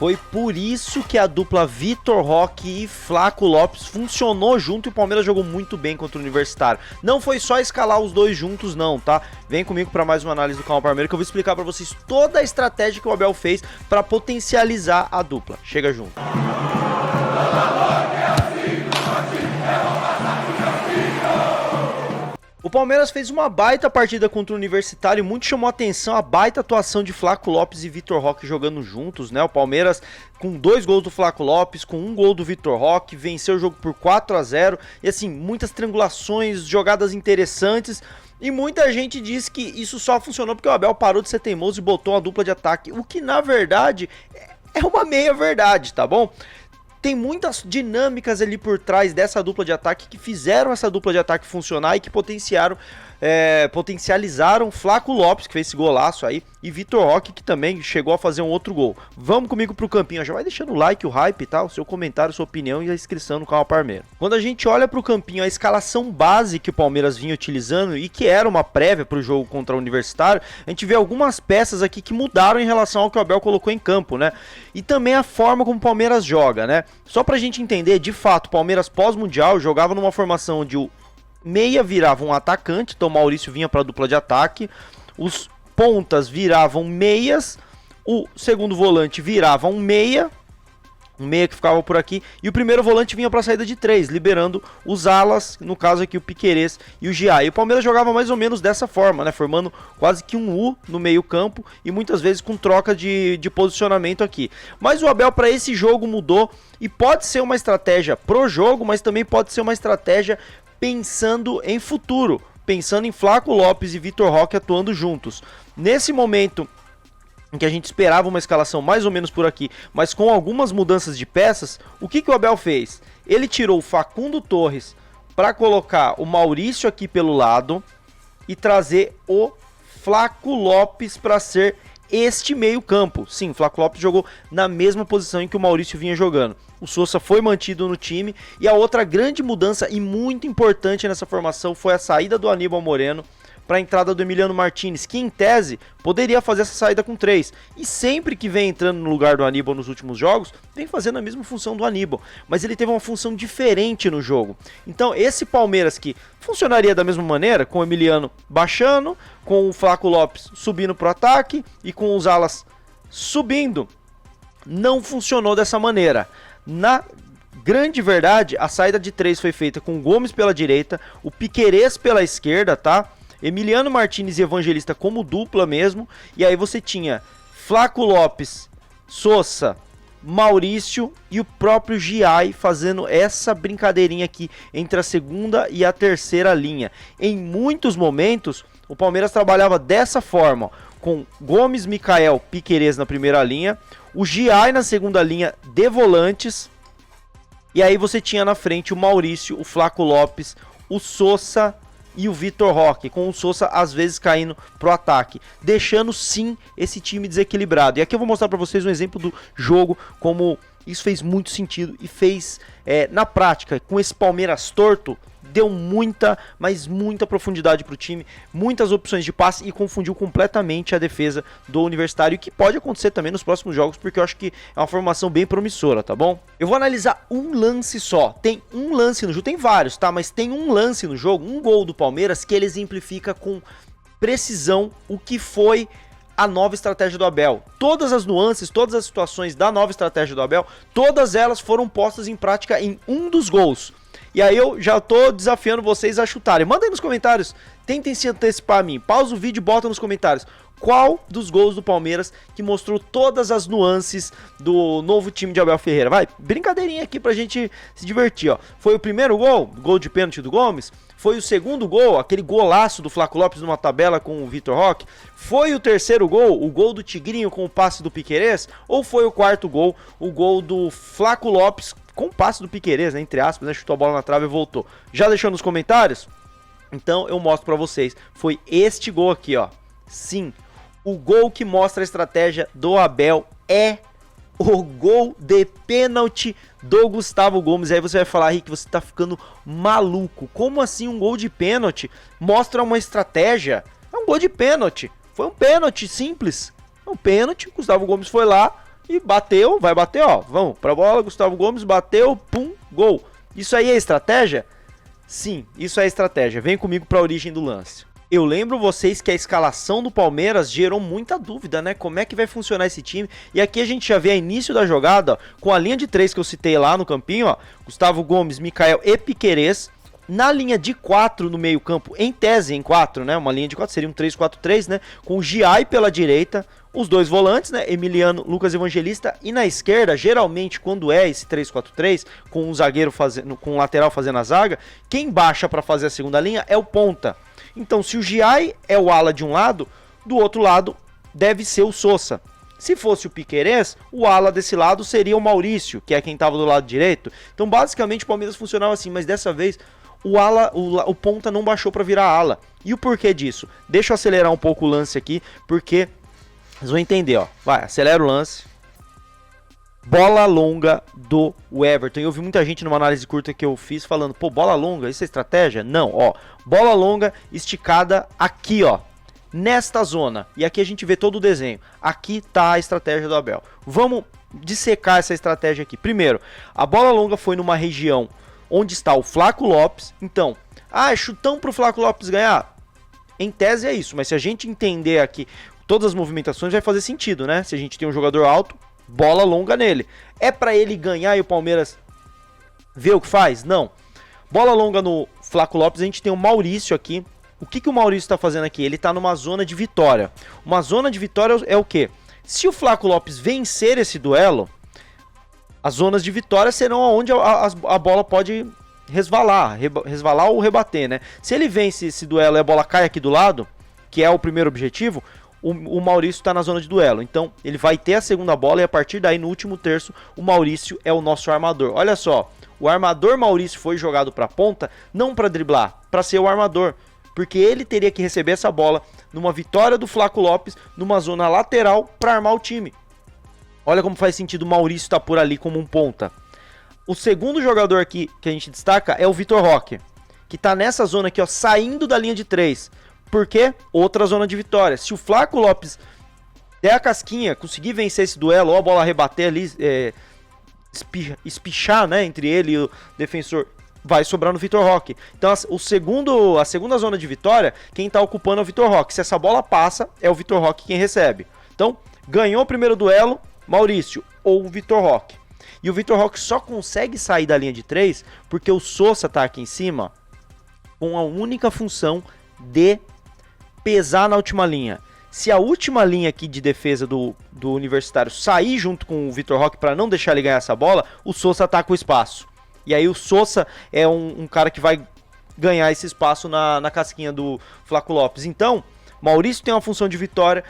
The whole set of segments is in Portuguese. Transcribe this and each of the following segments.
Foi por isso que a dupla Vitor Roque e Flaco Lopes funcionou junto e o Palmeiras jogou muito bem contra o Universitário. Não foi só escalar os dois juntos não, tá? Vem comigo para mais uma análise do Calma Palmeiras que eu vou explicar para vocês toda a estratégia que o Abel fez para potencializar a dupla. Chega junto. O Palmeiras fez uma baita partida contra o Universitário, muito chamou a atenção a baita atuação de Flaco Lopes e Vitor Roque jogando juntos, né? O Palmeiras com 2 gols do Flaco Lopes, com 1 gol do Vitor Roque, venceu o jogo por 4-0 e assim, muitas triangulações, jogadas interessantes. E muita gente diz que isso só funcionou porque o Abel parou de ser teimoso e botou uma dupla de ataque, o que na verdade é uma meia verdade, tá bom? Tem muitas dinâmicas ali por trás dessa dupla de ataque que fizeram essa dupla de ataque funcionar e que potencializaram Flaco Lopes, que fez esse golaço aí, e Vitor Roque, que também chegou a fazer um outro gol. Vamos comigo pro campinho, já vai deixando o like, o hype, tá? O seu comentário, sua opinião e a inscrição no canal Palmeiras. Quando a gente olha pro campinho, a escalação base que o Palmeiras vinha utilizando e que era uma prévia pro jogo contra o Universitário, a gente vê algumas peças aqui que mudaram em relação ao que o Abel colocou em campo, né? E também a forma como o Palmeiras joga, né? Só pra gente entender, de fato, o Palmeiras pós-mundial jogava numa formação onde o meia virava um atacante, então o Maurício vinha para a dupla de ataque, os pontas viravam meias, o segundo volante virava um meia que ficava por aqui, e o primeiro volante vinha para a saída de 3, liberando os alas, no caso aqui o Piquerez e o Gia. E o Palmeiras jogava mais ou menos dessa forma, né, formando quase que um U no meio campo e muitas vezes com troca de posicionamento aqui. Mas o Abel para esse jogo mudou e pode ser uma estratégia pro jogo, mas também pode ser uma estratégia pensando em futuro, pensando em Flaco Lopes e Vitor Roque atuando juntos. Nesse momento em que a gente esperava uma escalação mais ou menos por aqui, mas com algumas mudanças de peças, o que o Abel fez? Ele tirou o Facundo Torres para colocar o Maurício aqui pelo lado e trazer o Flaco Lopes para ser este meio campo. Sim, o Flaco Lopes jogou na mesma posição em que o Maurício vinha jogando. O Sousa foi mantido no time e a outra grande mudança e muito importante nessa formação foi a saída do Aníbal Moreno para a entrada do Emiliano Martinez, que em tese poderia fazer essa saída com 3. E sempre que vem entrando no lugar do Aníbal nos últimos jogos, vem fazendo a mesma função do Aníbal. Mas ele teve uma função diferente no jogo. Então esse Palmeiras que funcionaria da mesma maneira, com o Emiliano baixando, com o Flaco Lopes subindo para o ataque e com os alas subindo, não funcionou dessa maneira. Na grande verdade, a saída de 3 foi feita com o Gomes pela direita, o Piquerez pela esquerda, tá? Emiliano Martinez e Evangelista como dupla mesmo. E aí você tinha Flaco Lopes, Sousa, Maurício e o próprio Giai fazendo essa brincadeirinha aqui entre a segunda e a terceira linha. Em muitos momentos, o Palmeiras trabalhava dessa forma, ó, com Gomes, Micael, Piquerez na primeira linha, o Giai na segunda linha de volantes, e aí você tinha na frente o Maurício, o Flaco Lopes, o Sousa e o Vitor Roque, com o Sousa às vezes caindo pro ataque, deixando sim esse time desequilibrado. E aqui eu vou mostrar para vocês um exemplo do jogo, como isso fez muito sentido e fez na prática, com esse Palmeiras torto, deu muita, mas muita profundidade pro time, muitas opções de passe e confundiu completamente a defesa do Universitário, que pode acontecer também nos próximos jogos, porque eu acho que é uma formação bem promissora, tá bom? Eu vou analisar um lance só, tem um lance no jogo, tem vários, tá? Mas tem um lance no jogo, um gol do Palmeiras, que ele exemplifica com precisão o que foi a nova estratégia do Abel. Todas as nuances, todas as situações da nova estratégia do Abel, todas elas foram postas em prática em um dos gols. E aí eu já tô desafiando vocês a chutarem. Manda aí nos comentários, tentem se antecipar a mim. Pausa o vídeo e bota nos comentários qual dos gols do Palmeiras que mostrou todas as nuances do novo time de Abel Ferreira. Vai, brincadeirinha aqui pra gente se divertir, ó. Foi o primeiro gol, gol de pênalti do Gomes? Foi o segundo gol, aquele golaço do Flaco Lopes numa tabela com o Vitor Roque? Foi o terceiro gol, o gol do Tigrinho com o passe do Piquerez? Ou foi o quarto gol, o gol do Flaco Lopes com o passe do Piquerez, né, entre aspas, né, chutou a bola na trave e voltou? Já deixou nos comentários? Então eu mostro pra vocês. Foi este gol aqui, ó. Sim, o gol que mostra a estratégia do Abel é o gol de pênalti do Gustavo Gomes. Aí você vai falar, Rick, você tá ficando maluco. Como assim um gol de pênalti mostra uma estratégia? É um gol de pênalti. Foi um pênalti simples. É um pênalti, o Gustavo Gomes foi lá e bateu, vai bater, ó. Vamos pra bola, Gustavo Gomes bateu, pum, gol. Isso aí é estratégia? Sim, isso é estratégia. Vem comigo pra origem do lance. Eu lembro vocês que a escalação do Palmeiras gerou muita dúvida, né? Como é que vai funcionar esse time? E aqui a gente já vê a início da jogada, ó, com a linha de 3 que eu citei lá no campinho, ó. Gustavo Gomes, Michael e Piquerez. Na linha de 4 no meio campo, em tese em 4, né? Uma linha de 4, seria um 3-4-3, né? Com o Giai pela direita, os dois volantes, né? Emiliano, Lucas Evangelista. E na esquerda, geralmente, quando é esse 3-4-3, com um zagueiro fazendo, com um lateral fazendo a zaga, quem baixa para fazer a segunda linha é o ponta. Então, se o Giai é o ala de um lado, do outro lado deve ser o Sousa. Se fosse o Piquerez, o ala desse lado seria o Maurício, que é quem estava do lado direito. Então, basicamente, o Palmeiras funcionava assim, mas dessa vez o ponta não baixou para virar ala. E o porquê disso? Deixa eu acelerar um pouco o lance aqui, porque vocês vão entender, ó. Vai, acelera o lance. Bola longa do Everton. Eu vi muita gente numa análise curta que eu fiz falando, pô, bola longa, isso é estratégia? Não, ó. Bola longa esticada aqui, ó. Nesta zona. E aqui a gente vê todo o desenho. Aqui tá a estratégia do Abel. Vamos dissecar essa estratégia aqui. Primeiro, a bola longa foi numa região onde está o Flaco Lopes. Então, chutão pro Flaco Lopes ganhar? Em tese é isso, mas se a gente entender aqui todas as movimentações vai fazer sentido, né? Se a gente tem um jogador alto, bola longa nele. É para ele ganhar e o Palmeiras ver o que faz? Não. Bola longa no Flaco Lopes, a gente tem o Maurício aqui. O que o Maurício está fazendo aqui? Ele está numa zona de vitória. Uma zona de vitória é o quê? Se o Flaco Lopes vencer esse duelo, as zonas de vitória serão onde a bola pode resvalar ou rebater, né? Se ele vence esse duelo e a bola cai aqui do lado, que é o primeiro objetivo, o Maurício está na zona de duelo. Então, ele vai ter a segunda bola e a partir daí, no último terço, o Maurício é o nosso armador. Olha só, o armador Maurício foi jogado para a ponta, não para driblar, para ser o armador. Porque ele teria que receber essa bola numa vitória do Flaco Lopes, numa zona lateral, para armar o time. Olha como faz sentido o Maurício estar por ali como um ponta. O segundo jogador aqui que a gente destaca é o Vitor Roque, que está nessa zona aqui, ó, saindo da linha de 3. Por quê? Outra zona de vitória. Se o Flaco Lopes der a casquinha, conseguir vencer esse duelo, ou a bola rebater ali, espichar, né, entre ele e o defensor, vai sobrar no Vitor Roque. Então a segunda zona de vitória, quem está ocupando é o Vitor Roque. Se essa bola passa, é o Vitor Roque quem recebe. Então, ganhou o primeiro duelo, Maurício ou o Vitor Roque. E o Vitor Roque só consegue sair da linha de 3 porque o Sousa está aqui em cima com a única função de pesar na última linha. Se a última linha aqui de defesa do Universitário sair junto com o Vitor Roque para não deixar ele ganhar essa bola, o Sousa ataca o espaço. E aí o Sousa é um cara que vai ganhar esse espaço na casquinha do Flaco Lopes. Então, Maurício tem uma função de vitória,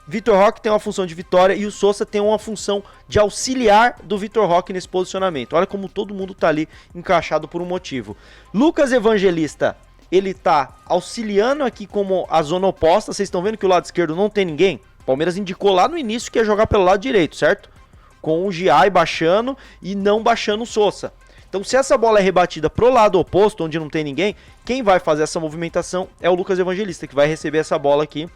Vitor Roque tem uma função de vitória e o Sousa tem uma função de auxiliar do Vitor Roque nesse posicionamento. Olha como todo mundo tá ali encaixado por um motivo. Lucas Evangelista, ele tá auxiliando aqui como a zona oposta. Vocês estão vendo que o lado esquerdo não tem ninguém? O Palmeiras indicou lá no início que ia jogar pelo lado direito, certo? Com o Giai baixando e não baixando o Sousa. Então, se essa bola é rebatida pro lado oposto, onde não tem ninguém, quem vai fazer essa movimentação é o Lucas Evangelista, que vai receber essa bola aqui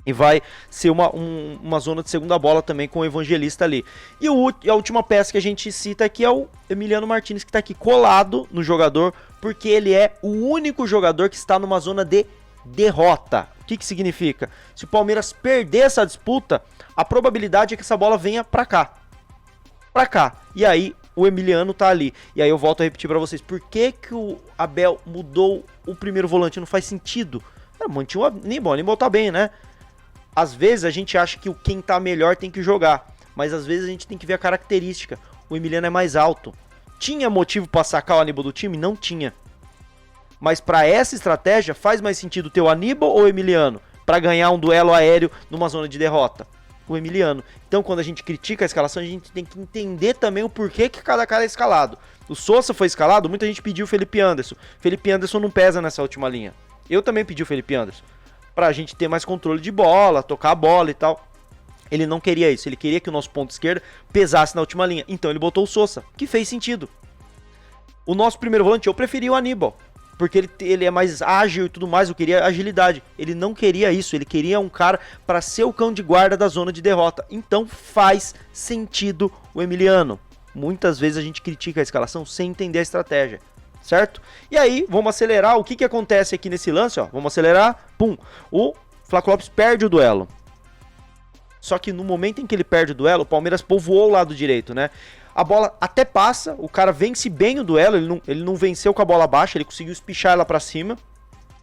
e vai ser uma zona de segunda bola também com o Evangelista ali. E a última peça que a gente cita aqui é o Emiliano Martinez, que está aqui colado no jogador, porque ele é o único jogador que está numa zona de derrota. O que significa? Se o Palmeiras perder essa disputa, a probabilidade é que essa bola venha para cá. E aí o Emiliano tá ali. E aí eu volto a repetir para vocês, por que o Abel mudou o primeiro volante? Não faz sentido. Mantinha o Aníbal tá bem, né? Às vezes a gente acha que quem tá melhor tem que jogar, mas às vezes a gente tem que ver a característica. O Emiliano é mais alto. Tinha motivo para sacar o Aníbal do time? Não tinha. Mas para essa estratégia faz mais sentido ter o Aníbal ou o Emiliano para ganhar um duelo aéreo numa zona de derrota? O Emiliano. Então, quando a gente critica a escalação, a gente tem que entender também o porquê que cada cara é escalado. O Sousa foi escalado, muita gente pediu o Felipe Anderson. Felipe Anderson não pesa nessa última linha. Eu também pedi o Felipe Anderson, pra gente ter mais controle de bola, tocar a bola e tal. Ele não queria isso, ele queria que o nosso ponto esquerdo pesasse na última linha. Então ele botou o Sousa, que fez sentido. O nosso primeiro volante, eu preferi o Aníbal. porque ele é mais ágil e tudo mais, eu queria agilidade. Ele não queria isso, ele queria um cara para ser o cão de guarda da zona de derrota. Então faz sentido o Emiliano. Muitas vezes a gente critica a escalação sem entender a estratégia, certo? E aí, vamos acelerar. O que acontece aqui nesse lance, ó? Vamos acelerar. Pum. O Flaco Lopes perde o duelo. Só que no momento em que ele perde o duelo, o Palmeiras povoou o lado direito, né? A bola até passa, o cara vence bem o duelo, ele não venceu com a bola baixa, ele conseguiu espichar ela pra cima.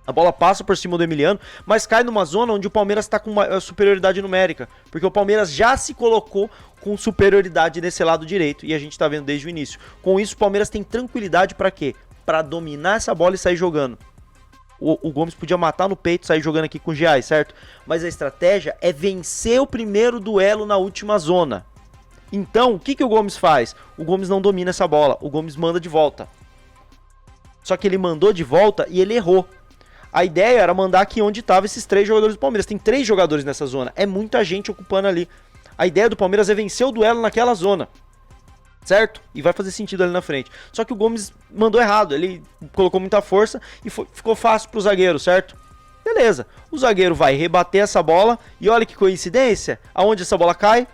A bola passa por cima do Emiliano, mas cai numa zona onde o Palmeiras está com uma superioridade numérica. Porque o Palmeiras já se colocou com superioridade nesse lado direito. E a gente está vendo desde o início. Com isso, o Palmeiras tem tranquilidade para quê? Para dominar essa bola e sair jogando. O Gomes podia matar no peito e sair jogando aqui com o Giai, certo? Mas a estratégia é vencer o primeiro duelo na última zona. Então, o que o Gomes faz? O Gomes não domina essa bola. O Gomes manda de volta. Só que ele mandou de volta e ele errou. A ideia era mandar aqui onde estavam esses 3 jogadores do Palmeiras. Tem 3 jogadores nessa zona. É muita gente ocupando ali. A ideia do Palmeiras é vencer o duelo naquela zona. Certo? E vai fazer sentido ali na frente. Só que o Gomes mandou errado. Ele colocou muita força e ficou fácil pro zagueiro, certo? Beleza. O zagueiro vai rebater essa bola. E olha que coincidência. Aonde essa bola cai?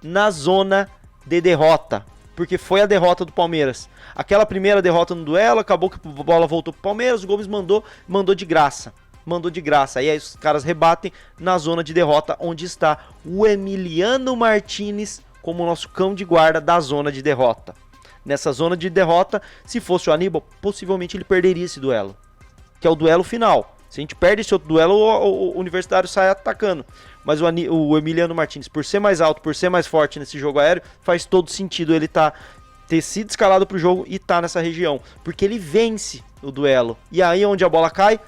Na zona de derrota. Porque foi a derrota do Palmeiras. Aquela primeira derrota no duelo, acabou que a bola voltou pro Palmeiras, o Gomes mandou de graça. Mandou de graça. Aí os caras rebatem na zona de derrota, onde está o Emiliano Martinez como nosso cão de guarda da zona de derrota. Nessa zona de derrota, se fosse o Aníbal, possivelmente ele perderia esse duelo. Que é o duelo final. Se a gente perde esse outro duelo, o Universitário sai atacando. Mas o Emiliano Martinez, por ser mais alto, por ser mais forte nesse jogo aéreo, faz todo sentido ele ter sido escalado pro jogo e tá nessa região. Porque ele vence o duelo. E aí onde a bola cai?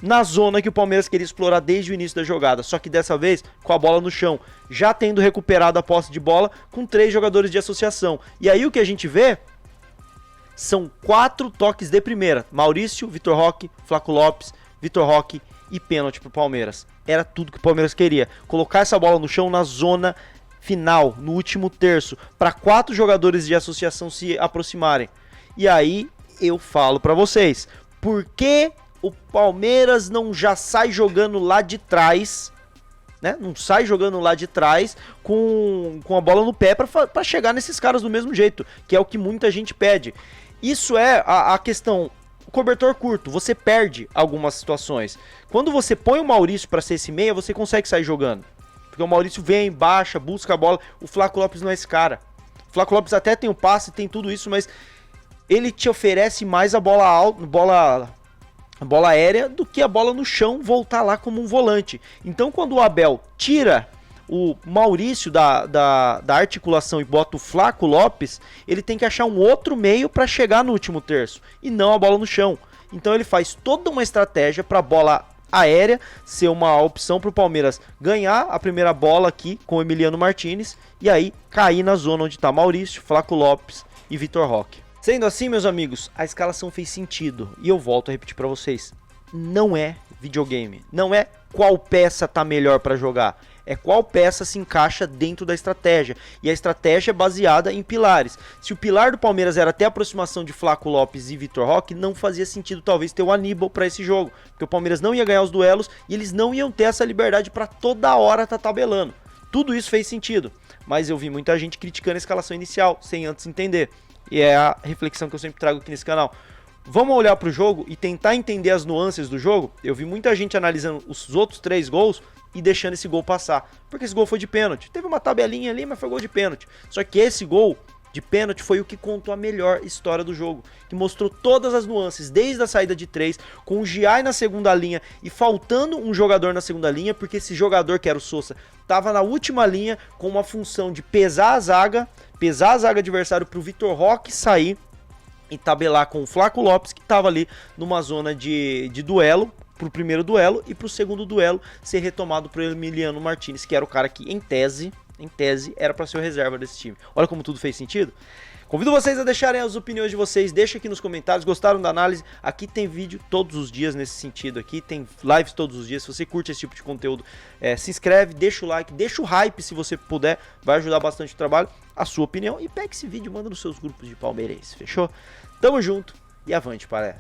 Na zona que o Palmeiras queria explorar desde o início da jogada. Só que dessa vez com a bola no chão. Já tendo recuperado a posse de bola com 3 jogadores de associação. E aí o que a gente vê são 4 toques de primeira. Maurício, Vitor Roque, Flaco Lopes, Vitor Roque e pênalti pro Palmeiras. Era tudo que o Palmeiras queria. Colocar essa bola no chão na zona final, no último terço, para 4 jogadores de associação se aproximarem. E aí eu falo para vocês, por que o Palmeiras não já sai jogando lá de trás, né? Não sai jogando lá de trás com a bola no pé para chegar nesses caras do mesmo jeito, que é o que muita gente pede. Isso é a questão. O cobertor curto, você perde algumas situações. Quando você põe o Maurício para ser esse meia, você consegue sair jogando. Porque o Maurício vem, baixa, busca a bola. O Flaco Lopes não é esse cara. O Flaco Lopes até tem o passe, tem tudo isso, mas ele te oferece mais a bola alta, a bola aérea do que a bola no chão voltar lá como um volante. Então quando o Abel tira o Maurício da articulação e bota o Flaco Lopes, ele tem que achar um outro meio para chegar no último terço e não a bola no chão. Então ele faz toda uma estratégia para a bola aérea ser uma opção para o Palmeiras ganhar a primeira bola aqui com o Emiliano Martinez e aí cair na zona onde está Maurício, Flaco Lopes e Vitor Roque. Sendo assim, meus amigos, a escalação fez sentido e eu volto a repetir para vocês, não é videogame, não é qual peça tá melhor para jogar, é qual peça se encaixa dentro da estratégia. E a estratégia é baseada em pilares. Se o pilar do Palmeiras era até a aproximação de Flaco Lopes e Vitor Roque, não fazia sentido talvez ter o Aníbal para esse jogo. Porque o Palmeiras não ia ganhar os duelos e eles não iam ter essa liberdade para toda hora tá tabelando. Tudo isso fez sentido. Mas eu vi muita gente criticando a escalação inicial, sem antes entender. E é a reflexão que eu sempre trago aqui nesse canal. Vamos olhar para o jogo e tentar entender as nuances do jogo? Eu vi muita gente analisando os outros 3 gols e deixando esse gol passar, porque esse gol foi de pênalti. Teve uma tabelinha ali, mas foi gol de pênalti. Só que esse gol de pênalti foi o que contou a melhor história do jogo, que mostrou todas as nuances, desde a saída de 3, com o Giai na segunda linha e faltando um jogador na segunda linha, porque esse jogador, que era o Sousa, estava na última linha com uma função de pesar a zaga adversária para o Vitor Roque sair e tabelar com o Flaco Lopes, que estava ali numa zona de duelo, pro primeiro duelo e pro segundo duelo ser retomado pro Emiliano Martinez, que era o cara que em tese era para ser o reserva desse time. Olha como tudo fez sentido. Convido vocês a deixarem as opiniões de vocês, deixa aqui nos comentários, gostaram da análise? Aqui tem vídeo todos os dias nesse sentido aqui, tem lives todos os dias. Se você curte esse tipo de conteúdo, se inscreve, deixa o like, deixa o hype se você puder, vai ajudar bastante o trabalho, a sua opinião, e pega esse vídeo e manda nos seus grupos de palmeirense, fechou? Tamo junto e avante palestra!